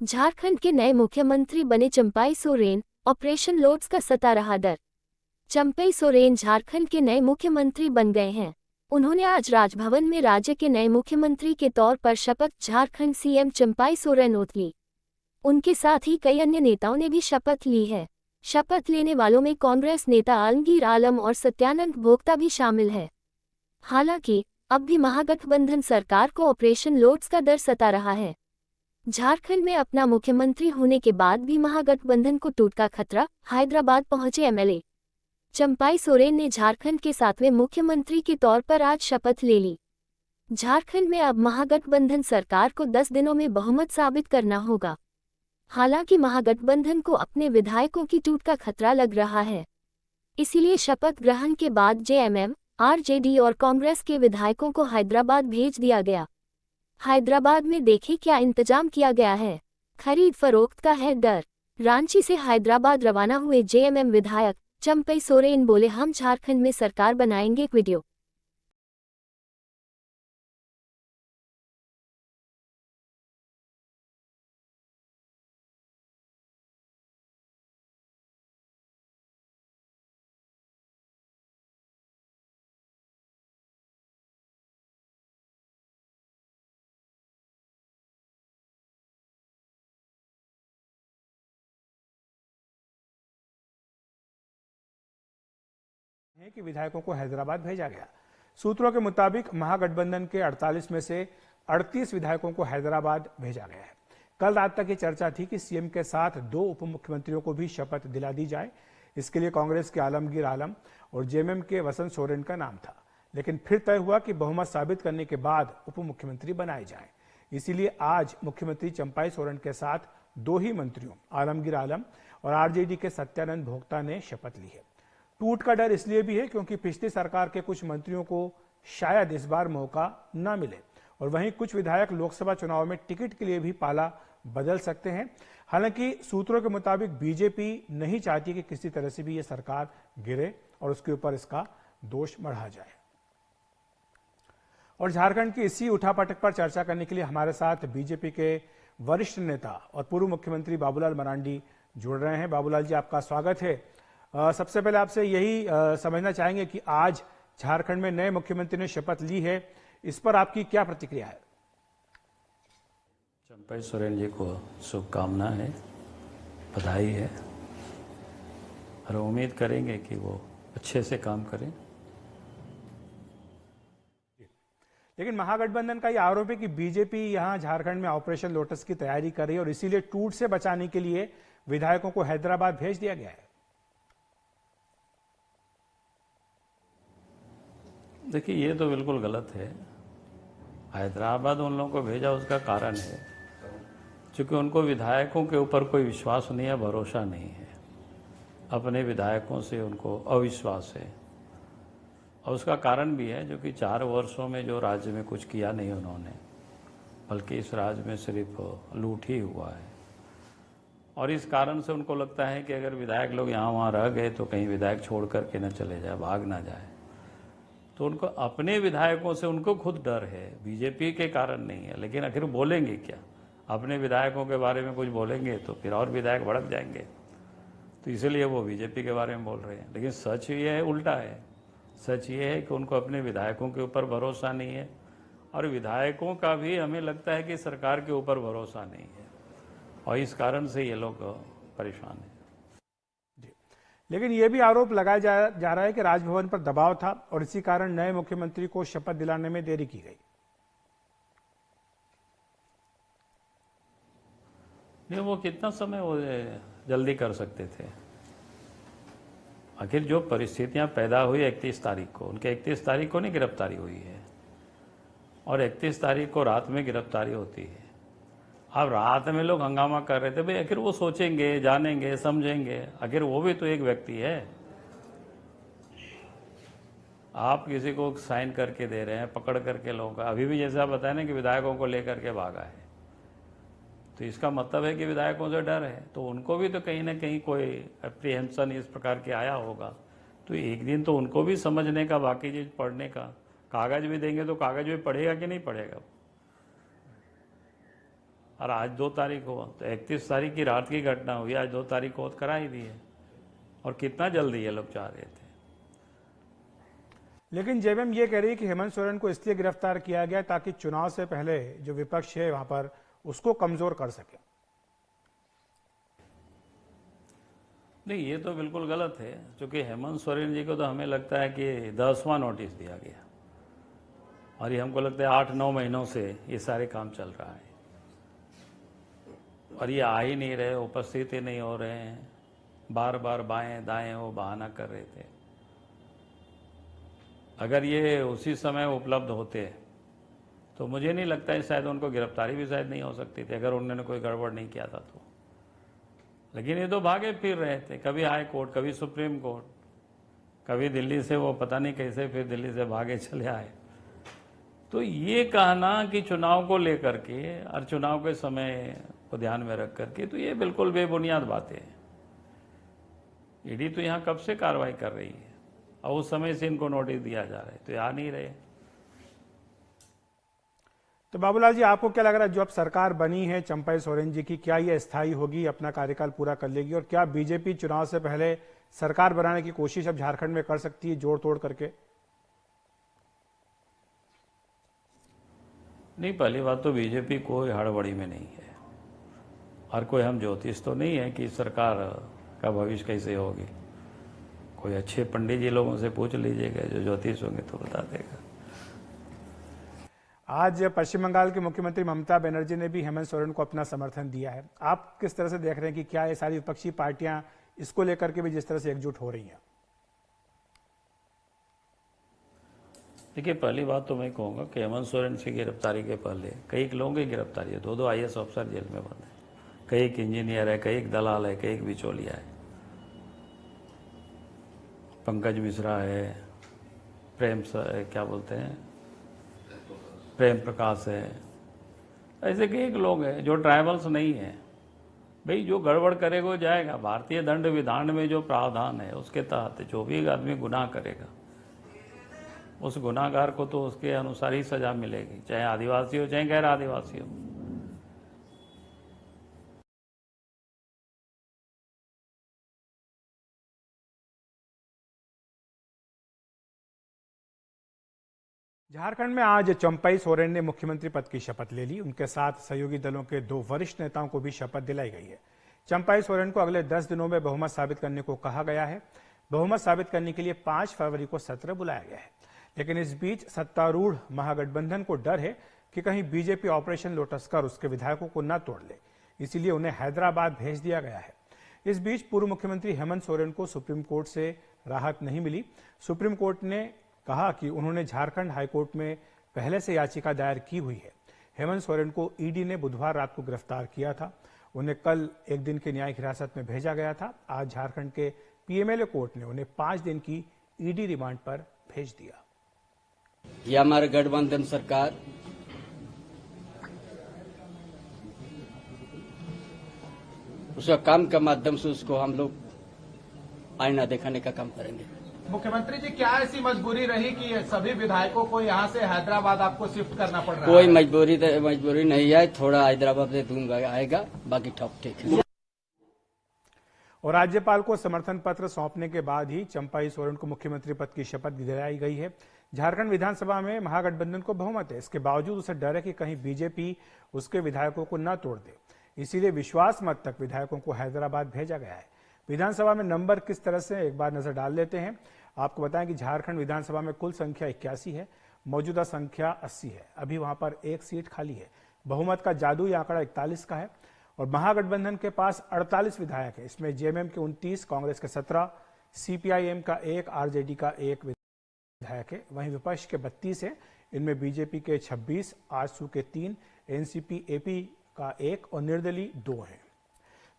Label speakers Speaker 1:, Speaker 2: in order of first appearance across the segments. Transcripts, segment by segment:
Speaker 1: झारखंड के नए मुख्यमंत्री बने चंपाई सोरेन, ऑपरेशन लोटस का सता रहा डर। चंपाई सोरेन झारखंड के नए मुख्यमंत्री बन गए हैं। उन्होंने आज राजभवन में राज्य के नए मुख्यमंत्री के तौर पर शपथ झारखंड सीएम चंपाई सोरेन ओथ ली। उनके साथ ही कई अन्य नेताओं ने भी शपथ ली है। शपथ लेने वालों में कांग्रेस नेता आलमगीर आलम और सत्यानंद भोक्ता भी शामिल है। हालांकि अब भी महागठबंधन सरकार को ऑपरेशन लोटस का डर सता रहा है। झारखंड में अपना मुख्यमंत्री होने के बाद भी महागठबंधन को टूट का खतरा। हैदराबाद पहुंचे एमएलए चंपाई सोरेन ने झारखंड के 7वें मुख्यमंत्री के तौर पर आज शपथ ले ली। झारखंड में अब महागठबंधन सरकार को 10 दिनों में बहुमत साबित करना होगा। हालांकि महागठबंधन को अपने विधायकों की टूट का खतरा लग रहा है, इसीलिए शपथ ग्रहण के बाद जेएमएम, आरजेडी और कांग्रेस के विधायकों को हैदराबाद भेज दिया गया। हैदराबाद में देखें क्या इंतजाम किया गया है। खरीद फरोख्त का है डर। रांची से हैदराबाद रवाना हुए जेएमएम विधायक चंपाई सोरेन बोले, हम झारखंड में सरकार बनाएंगे। वीडियो
Speaker 2: है कि विधायकों को हैदराबाद भेजा गया। सूत्रों के मुताबिक महागठबंधन के 48 में से 38 विधायकों को हैदराबाद भेजा गया है। कल रात तक ये चर्चा थी कि सीएम के साथ 2 उप मुख्यमंत्रियों को भी शपथ दिला दी जाए। इसके लिए कांग्रेस के आलमगीर आलम और जेएमएम के वसंत सोरेन का नाम था, लेकिन फिर तय हुआ कि बहुमत साबित करने के बाद उप मुख्यमंत्री बनाए जाएं। इसीलिए आज मुख्यमंत्री चंपाई सोरेन के साथ 2 ही मंत्रियों आलमगीर आलम और आरजेडी के सत्यानंद भोक्ता ने शपथ ली है। टूट का डर इसलिए भी है क्योंकि पिछली सरकार के कुछ मंत्रियों को शायद इस बार मौका न मिले, और वहीं कुछ विधायक लोकसभा चुनाव में टिकट के लिए भी पाला बदल सकते हैं। हालांकि सूत्रों के मुताबिक बीजेपी नहीं चाहती कि किसी तरह से भी यह सरकार गिरे और उसके ऊपर इसका दोष बढ़ा जाए। और झारखंड की इसी उठापटक पर चर्चा करने के लिए हमारे साथ बीजेपी के वरिष्ठ नेता और पूर्व मुख्यमंत्री बाबूलाल मरांडी जुड़ रहे हैं। बाबूलाल जी, आपका स्वागत है। सबसे पहले आपसे यही समझना चाहेंगे कि आज झारखंड में नए मुख्यमंत्री ने शपथ ली है, इस पर आपकी क्या प्रतिक्रिया है?
Speaker 3: चंपाई सोरेन जी को शुभकामना है, बधाई है, और उम्मीद करेंगे कि वो अच्छे से काम करें।
Speaker 2: लेकिन महागठबंधन का यह आरोप है कि बीजेपी यहां झारखंड में ऑपरेशन लोटस की तैयारी कर रही है और इसीलिए टूट से बचाने के लिए विधायकों को हैदराबाद भेज दिया गया है।
Speaker 3: देखिए, ये तो बिल्कुल गलत है। हैदराबाद उन लोगों को भेजा, उसका कारण है क्योंकि उनको विधायकों के ऊपर कोई विश्वास नहीं है, भरोसा नहीं है। अपने विधायकों से उनको अविश्वास है, और उसका कारण भी है जो कि 4 वर्षों में जो राज्य में कुछ किया नहीं उन्होंने, बल्कि इस राज्य में सिर्फ लूट ही हुआ है। और इस कारण से उनको लगता है कि अगर विधायक लोग यहाँ वहाँ रह गए तो कहीं विधायक छोड़ करके न चले जाए, भाग ना जाए। तो उनको अपने विधायकों से उनको खुद डर है, बीजेपी के कारण नहीं है। लेकिन आखिर बोलेंगे क्या? अपने विधायकों के बारे में कुछ बोलेंगे तो फिर और विधायक भड़क जाएंगे, तो इसलिए वो बीजेपी के बारे में बोल रहे हैं। लेकिन सच ये है, उल्टा है। सच ये है कि उनको अपने विधायकों के ऊपर भरोसा नहीं है, और विधायकों का भी हमें लगता है कि सरकार के ऊपर भरोसा नहीं है, और इस कारण से ये लोग परेशान हैं।
Speaker 2: लेकिन यह भी आरोप लगाया जा रहा है कि राजभवन पर दबाव था और इसी कारण नए मुख्यमंत्री को शपथ दिलाने में देरी की गई।
Speaker 3: नहीं, वो कितना समय वो जल्दी कर सकते थे? आखिर जो परिस्थितियां पैदा हुई 31 तारीख को, उनके 31 तारीख को नहीं गिरफ्तारी हुई है, और 31 तारीख को रात में गिरफ्तारी होती है। अब रात में लोग हंगामा कर रहे थे, भाई आखिर वो सोचेंगे, जानेंगे, समझेंगे। आखिर वो भी तो एक व्यक्ति है। आप किसी को साइन करके दे रहे हैं, पकड़ करके लोगों का, अभी भी जैसा बताया ना कि विधायकों को लेकर के भागा है, तो इसका मतलब है कि विधायकों से डर है। तो उनको भी तो कहीं ना कहीं कोई एप्रीहेंशन इस प्रकार के आया होगा। तो एक दिन तो उनको भी समझने का, बाकी चीज़ पढ़ने का, कागज भी देंगे तो कागज भी पढ़ेगा कि नहीं पढ़ेगा? और आज 2 तारीख हुआ, तो 31 तारीख की रात की घटना हुई, आज 2 तारीख को करा ही दी है। और कितना जल्दी ये लोग चाह रहे थे।
Speaker 2: लेकिन जेएमएम ये कह रही है कि हेमंत सोरेन को इसलिए गिरफ्तार किया गया ताकि चुनाव से पहले जो विपक्ष है वहां पर उसको कमजोर कर सके।
Speaker 3: नहीं, ये तो बिल्कुल गलत है, क्योंकि हेमंत सोरेन जी को तो हमें लगता है कि 10वां नोटिस दिया गया और ये हमको लगता है 8-9 महीनों से ये सारे काम चल रहा है और ये आ ही नहीं रहे, उपस्थित ही नहीं हो रहे हैं, बार बार बाएं दाएं वो बहाना कर रहे थे। अगर ये उसी समय उपलब्ध होते तो मुझे नहीं लगता है शायद उनको गिरफ्तारी भी शायद नहीं हो सकती थी, अगर उन्होंने कोई गड़बड़ नहीं किया था तो। लेकिन ये तो भागे फिर रहे थे, कभी हाई कोर्ट, कभी सुप्रीम कोर्ट, कभी दिल्ली से वो पता नहीं कैसे फिर दिल्ली से भागे चले आए। तो ये कहना कि चुनाव को लेकर के और चुनाव के समय को ध्यान में रख करके, तो ये बिल्कुल बेबुनियाद बातें हैं। ईडी तो यहाँ कब से कार्रवाई कर रही है और उस समय से इनको नोटिस दिया जा रहा है, तो आ नहीं रहे।
Speaker 2: तो बाबूलाल जी, आपको क्या लग रहा है, जो अब सरकार बनी है चंपई सोरेन जी की, क्या यह स्थायी होगी, अपना कार्यकाल पूरा कर लेगी, और क्या बीजेपी चुनाव से पहले सरकार बनाने की कोशिश अब झारखंड में कर सकती है जोड़ तोड़ करके?
Speaker 3: नहीं, पहली बात तो बीजेपी कोई हड़बड़ी में नहीं है और कोई हम ज्योतिष तो नहीं है कि सरकार का भविष्य कैसे होगी। कोई अच्छे पंडित जी लोगों से पूछ लीजिएगा, जो ज्योतिष होंगे तो बता देगा।
Speaker 2: आज पश्चिम बंगाल की मुख्यमंत्री ममता बनर्जी ने भी हेमंत सोरेन को अपना समर्थन दिया है। आप किस तरह से देख रहे हैं कि क्या ये सारी विपक्षी पार्टियां इसको लेकर के भी जिस तरह से एकजुट हो रही हैं?
Speaker 3: देखिए, पहली बात तो मैं कहूँगा कि हेमंत सोरेन की गिरफ्तारी के पहले कई लोगों की गिरफ्तारी है, 2 IAS अफसर जेल में बंद है, कई एक इंजीनियर है, कई एक दलाल है, कई एक बिचौलिया है, पंकज मिश्रा है, प्रेम प्रकाश है, ऐसे कई एक लोग हैं जो ट्राइबल्स नहीं है। भाई, जो गड़बड़ करेगा वो जाएगा। भारतीय दंड विधान में जो प्रावधान है उसके तहत जो भी आदमी गुनाह करेगा उस गुनाहगार को तो उसके अनुसार ही सजा मिलेगी, चाहे आदिवासी हो चाहे गैर आदिवासी हो।
Speaker 2: झारखंड में आज चंपई सोरेन ने मुख्यमंत्री पद की शपथ ले ली। उनके साथ सहयोगी दलों के 2 वरिष्ठ नेताओं को भी शपथ दिलाई गई है। चंपई सोरेन को अगले 10 दिनों में बहुमत साबित करने को कहा गया है। बहुमत साबित करने के लिए 5 फरवरी को सत्र बुलाया गया है। लेकिन इस बीच सत्तारूढ़ महागठबंधन को डर है कि कहीं बीजेपी ऑपरेशन लोटस कर उसके विधायकों को न तोड़ ले, इसीलिए उन्हें हैदराबाद भेज दिया गया है। इस बीच पूर्व मुख्यमंत्री हेमंत सोरेन को सुप्रीम कोर्ट से राहत नहीं मिली। सुप्रीम कोर्ट ने कहा कि उन्होंने झारखंड हाईकोर्ट में पहले से याचिका दायर की हुई है। हेमंत सोरेन को ईडी ने बुधवार रात को गिरफ्तार किया था। उन्हें कल 1 दिन की न्यायिक हिरासत में भेजा गया था। आज झारखंड के पीएमएलए कोर्ट ने उन्हें 5 दिन की ईडी रिमांड पर भेज दिया।
Speaker 4: ये हमारे गठबंधन सरकार उसका काम के माध्यम से उसको हम लोग आईना दिखाने का काम करेंगे।
Speaker 5: मुख्यमंत्री जी, क्या ऐसी मजबूरी रही कि सभी विधायकों को यहाँ से हैदराबाद आपको शिफ्ट करना पड़ रहा है?
Speaker 4: कोई मजबूरी नहीं है, थोड़ा हैदराबाद से दूंगा आएगा, बाकी ठीक है।
Speaker 2: और राज्यपाल को समर्थन पत्र सौंपने के बाद ही चंपई सोरेन को मुख्यमंत्री पद की शपथ दिलाई गई है। झारखंड विधानसभा में महागठबंधन को बहुमत है। इसके बावजूद उसे डर है कि कहीं बीजेपी उसके विधायकों को न तोड़ दे, इसीलिए विश्वास मत तक विधायकों को हैदराबाद भेजा गया है। विधानसभा में नंबर किस तरह से, एक बार नजर डाल लेते हैं। आपको बताएं कि झारखंड विधानसभा में कुल संख्या 81 है, मौजूदा संख्या 80 है। अभी वहां पर 1 सीट खाली है। बहुमत का जादुई आंकड़ा 41 का है और महागठबंधन के पास 48 विधायक है। इसमें जेएमएम के 29, कांग्रेस के 17, सीपीआईएम का 1, आरजेडी का 1 विधायक है। वहीं विपक्ष के 32 है। इनमें बीजेपी के 26, आजसू के 3, एनसीपी एपी का 1 और निर्दलीय 2 है।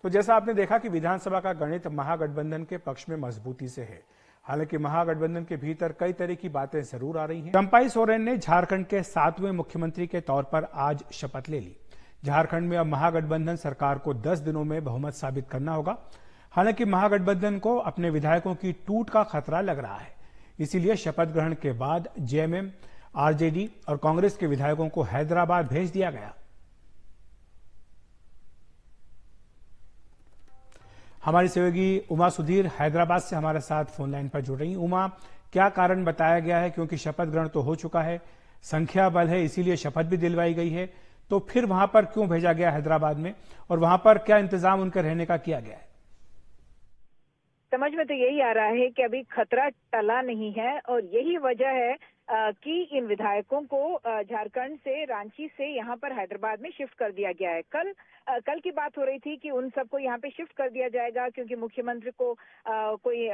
Speaker 2: तो जैसा आपने देखा कि विधानसभा का गणित महागठबंधन के पक्ष में मजबूती से है। हालांकि महागठबंधन के भीतर कई तरह की बातें जरूर आ रही हैं। चंपई सोरेन ने झारखंड के 7वें मुख्यमंत्री के तौर पर आज शपथ ले ली। झारखंड में अब महागठबंधन सरकार को 10 दिनों में बहुमत साबित करना होगा। हालांकि महागठबंधन को अपने विधायकों की टूट का खतरा लग रहा है, इसीलिए शपथ ग्रहण के बाद जेएमएम, आरजेडी और कांग्रेस के विधायकों को हैदराबाद भेज दिया गया। हमारी सहयोगी उमा सुधीर हैदराबाद से हमारे साथ फोन लाइन पर जुड़ रही। उमा, क्या कारण बताया गया है? क्योंकि शपथ ग्रहण तो हो चुका है, संख्या बल है, इसीलिए शपथ भी दिलवाई गई है, तो फिर वहां पर क्यों भेजा गया हैदराबाद में, और वहां पर क्या इंतजाम उनके रहने का किया गया है?
Speaker 6: समझ में तो यही आ रहा है कि अभी खतरा टला नहीं है और यही वजह है कि इन विधायकों को झारखंड से, रांची से यहाँ पर हैदराबाद में शिफ्ट कर दिया गया है। कल की बात हो रही थी कि उन सबको यहाँ पे शिफ्ट कर दिया जाएगा क्योंकि मुख्यमंत्री को कोई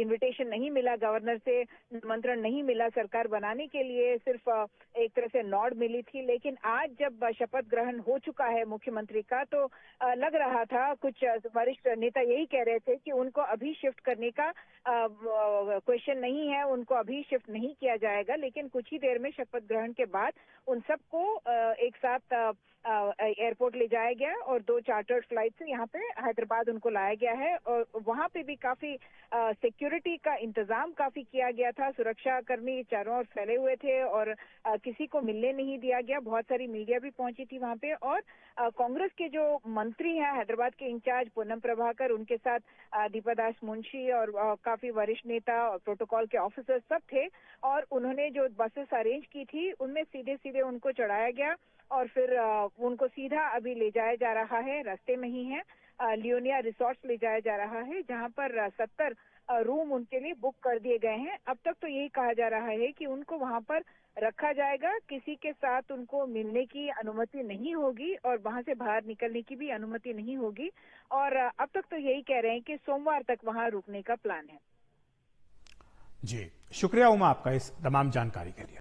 Speaker 6: इनविटेशन नहीं मिला, गवर्नर से निमंत्रण नहीं मिला सरकार बनाने के लिए, सिर्फ एक तरह से नॉड मिली थी। लेकिन आज जब शपथ ग्रहण हो चुका है मुख्यमंत्री का, तो लग रहा था, कुछ वरिष्ठ नेता यही कह रहे थे कि उनको अभी शिफ्ट करने का क्वेश्चन नहीं है, उनको अभी शिफ्ट नहीं किया जाएगा, लेकिन कुछ ही देर में शपथ ग्रहण के बाद उन सबको एक साथ एयरपोर्ट ले जाया गया और 2 चार्टर्ड फ्लाइट से यहाँ पे हैदराबाद उनको लाया गया है। और वहाँ पे भी काफी सिक्योरिटी का इंतजाम काफी किया गया था, सुरक्षा कर्मी चारों ओर फैले हुए थे और किसी को मिलने नहीं दिया गया। बहुत सारी मीडिया भी पहुंची थी वहाँ पे और कांग्रेस के जो मंत्री हैं, हैदराबाद के इंचार्ज पूनम प्रभाकर, उनके साथ दीपादास मुंशी और काफी वरिष्ठ नेता और प्रोटोकॉल के ऑफिसर सब थे और उन्होंने जो बसेस अरेंज की थी उनमें सीधे सीधे उनको चढ़ाया गया और फिर उनको सीधा अभी ले जाया जा रहा है, रास्ते में ही है, लियोनिया रिसोर्ट्स ले जाया जा रहा है, जहां पर 70 रूम उनके लिए बुक कर दिए गए हैं। अब तक तो यही कहा जा रहा है कि उनको वहां पर रखा जाएगा, किसी के साथ उनको मिलने की अनुमति नहीं होगी और वहां से बाहर निकलने की भी अनुमति नहीं होगी। और अब तक तो यही कह रहे हैं कि सोमवार तक वहां रुकने का प्लान है।
Speaker 2: जी, शुक्रिया उमा आपका इस तमाम जानकारी के लिए।